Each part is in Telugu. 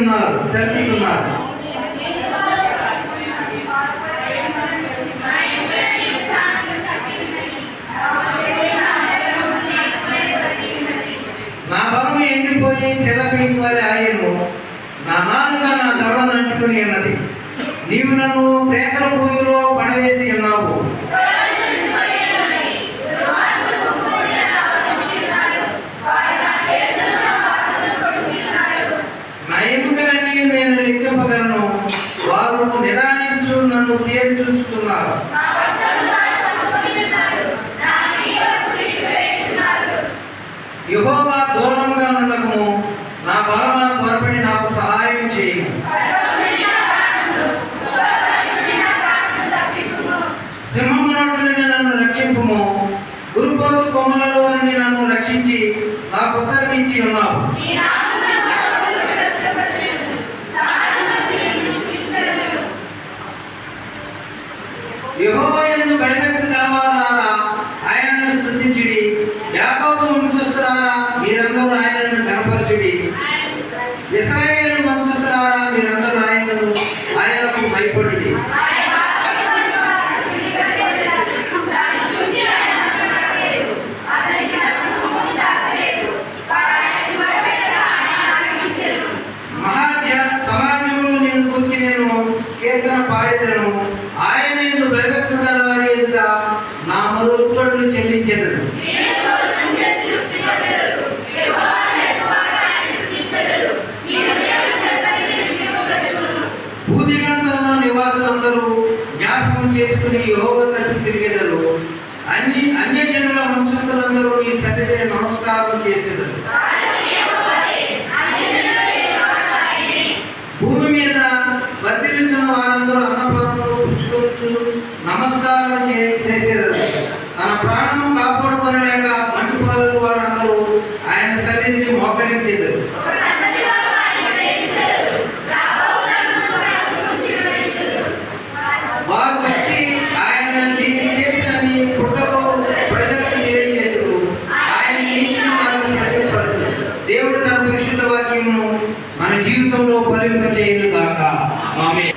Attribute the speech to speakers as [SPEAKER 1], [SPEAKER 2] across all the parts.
[SPEAKER 1] ఉన్నారు, తెలుపుతున్నారు. నా బలము ఎండిపోయి చెలపీకి వలె ఆయను, నా నాలుక నా దవడను అంటుకుని ఉన్నది. నీవు నన్ను ప్రేతల భూమిలో పడవేసి ఉన్నావు. నా ఎముకలన్నీ నేను లెక్కింపగలను. వారు నిదానించు నన్ను తేరి చూస్తున్నారు. యెహోవా దూరంగా ఉండకము, నా బలమా త్వరపడి నాకు సహాయం చేయము. సింహము నోటి నుండి నన్ను రక్షింపుము. గురుపోతు కొమ్మలలో నుండి నన్ను రక్షించి నాకు ఉత్తరమించి ఉన్నావు. యెహోవా యందు భయభక్తి గలవారారా ఆయనను స్తుతించుడి. యాకోబు వంశస్థులారా మీరందరూ ఆయనను కనపరచుడి. ఇశ్రాయేలు వంశస్థులారా మీరందరూ ఆయనకు భయపడుడి. సమాజంలో నేను గురించి నేను కీర్తన పాడేదను. ఆయన యందు భయభక్తి గలవారి ఎదుట నా మొక్కుబడులు చెల్లించెదను. భూదిగంతంలో నివాసులందరూ జ్ఞాపకం చేసుకుని యెహోవా తట్టు తిరిగెదరు. అన్యజనుల వంశస్థులందరూ నీ సన్నిధిని నమస్కారం చేసేదరు. భూమి మీద వర్ధిల్లుతున్న వారందరూ అన్నపానములు పుచ్చుకొచ్చు నమస్కారం చేసేదరు. తన ప్రాణము కాపాడుకొనలేక మంటిపాలు వారందరూ ఆయన సన్నిధిని మోకరించేదరు. వారు వచ్చి ఆయన దీన్ని చేసిన నీ పుట్టకు ప్రజలకు తెలియజేతురు. ఆయన నీతిని వారు ప్రతిపరులు. దేవుడు తన పరిశుద్ధ వాక్యమును మన జీవితంలో ఫలింపజేయును గాక. ఆమేన్.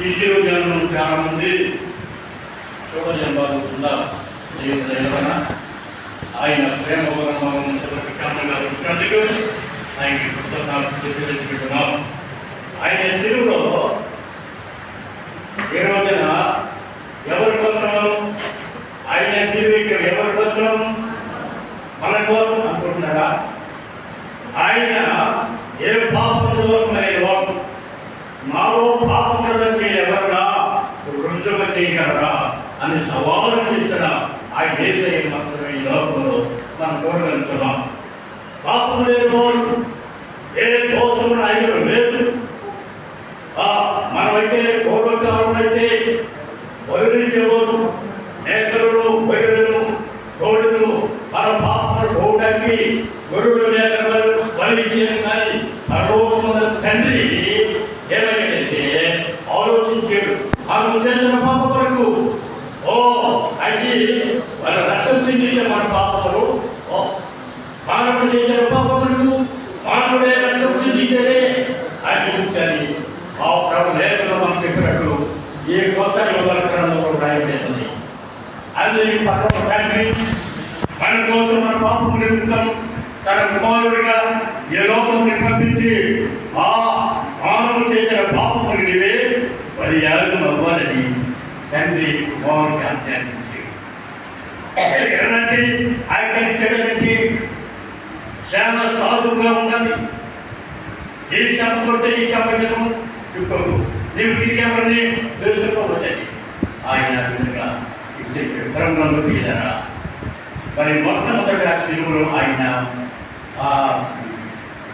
[SPEAKER 2] ఈ శిలువ జన్మం చాలా మంది చూడజన్మకుండా జీవితం ఆయన ప్రేమ ఆయనకి కృతజ్ఞతలు తెలియజేసుకుంటున్నాం. ఆయన శిలువలో ఏ రోజున ఎవరి కోసం ఆయన జీవితం ఎవరి కోసం? మన కోసం అనుకుంటున్నారా? ఆయన ఏ పాపంలో వాడు మాలో పాపంలో మీరు ఎవరన్నా రుజువు చేయగలరా అని సవాలు చేసిన ఆ దేశీయ మాత్రమే ఈ లోకంలో మనం చూడగలుగుతున్నాం. పాపం లేని వాడు ఏ దోషము ఆయన లేదు. మనమైతే పూర్వకాలంలో వదిలించేవారు మేకలను బయలును గోడును మన పాపను పోవడానికి గొర్రెలు లేక బలించారు. కానీ పరలోకమున తండ్రి ఏమైతే ఆలోచించాడు మనం చేసిన పాప వరకు అది వాళ్ళ రక్తం చెందితే మన పాపములు మానవుడు చేసిన పాపములకు మానవుడే రక్తం చెందితేనే అది ముఖ్యాన్ని ఆ ప్రభు లేఖలో మనం చెప్పినట్టు ఏ కొత్త యువకరణంలో రాయబడింది. అది పరమ తండ్రి మన కోసం మన పాపము నిమిత్తం తన కుమారుడిగా ఏ లోకముని పంపించి ఆ మానవుడు చేసిన పాపములు నీవే మరి యాగం అవ్వాలని తండ్రి కుమారుడికి ఆజ్ఞాపించి ఆజ్ఞానించడానికి చాలా సాధువుగా ఉండాలి. ఏ శాపం కొడితే ఈ శాపం ఇప్పుడు నీవు తిరిగి ఎవరిని తెలుసుకోవచ్చని ఆయన విధంగా బ్రహ్మను తీయరా. మరి మొట్టమొదటి ఆ శిలువలో ఆయన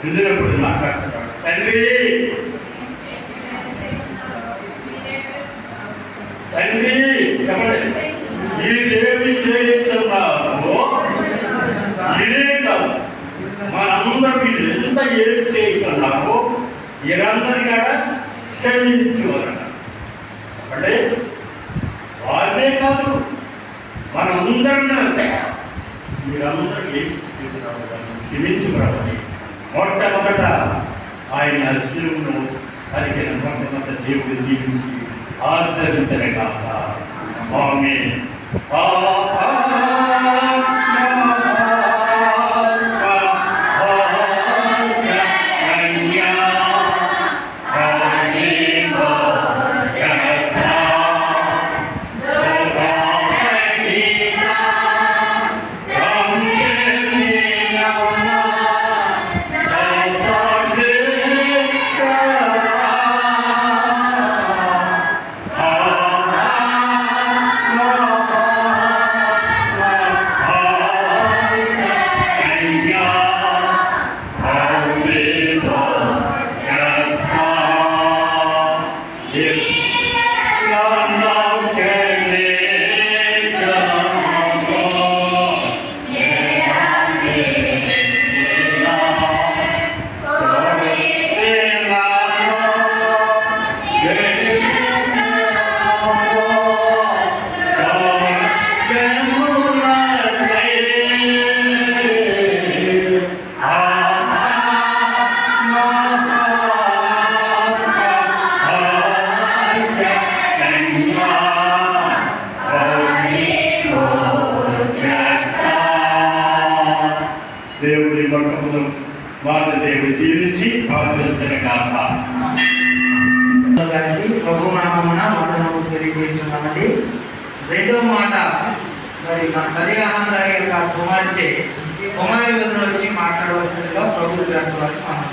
[SPEAKER 2] ఇందులో మాట్లాడుతున్నాడు. తండ్రి తండ్రి మీరేమి చేయించున్నారో ఇదే కాదు, మనందరూ మీరు ఎంత ఏమి చేయిస్తున్నారో మీరందరి కాడ క్షమించుకోవాలట. అంటే వారినే కాదు మనందరినీ మీరందరూ ఏమి క్షమించుకోవాలి. మొట్టమొదట ఆయన శిలువును పలికిన కొంతమంత దేవుడు జీవించి ఆశ్రయించిన కాక ఆమె దేవుడి పట్టణంలో మాట దేవుడు జీవించి ఆచరించిన కాక
[SPEAKER 1] గారికి ప్రభు నామమున వందనములు తెలియజేస్తున్నామండి. రెండవ మాట, మరి మన కదియాహన్ గారి యొక్క కుమారి వద్దకు వచ్చి మాట్లాడవలసిందిగా ప్రభు గారి వారికి మనం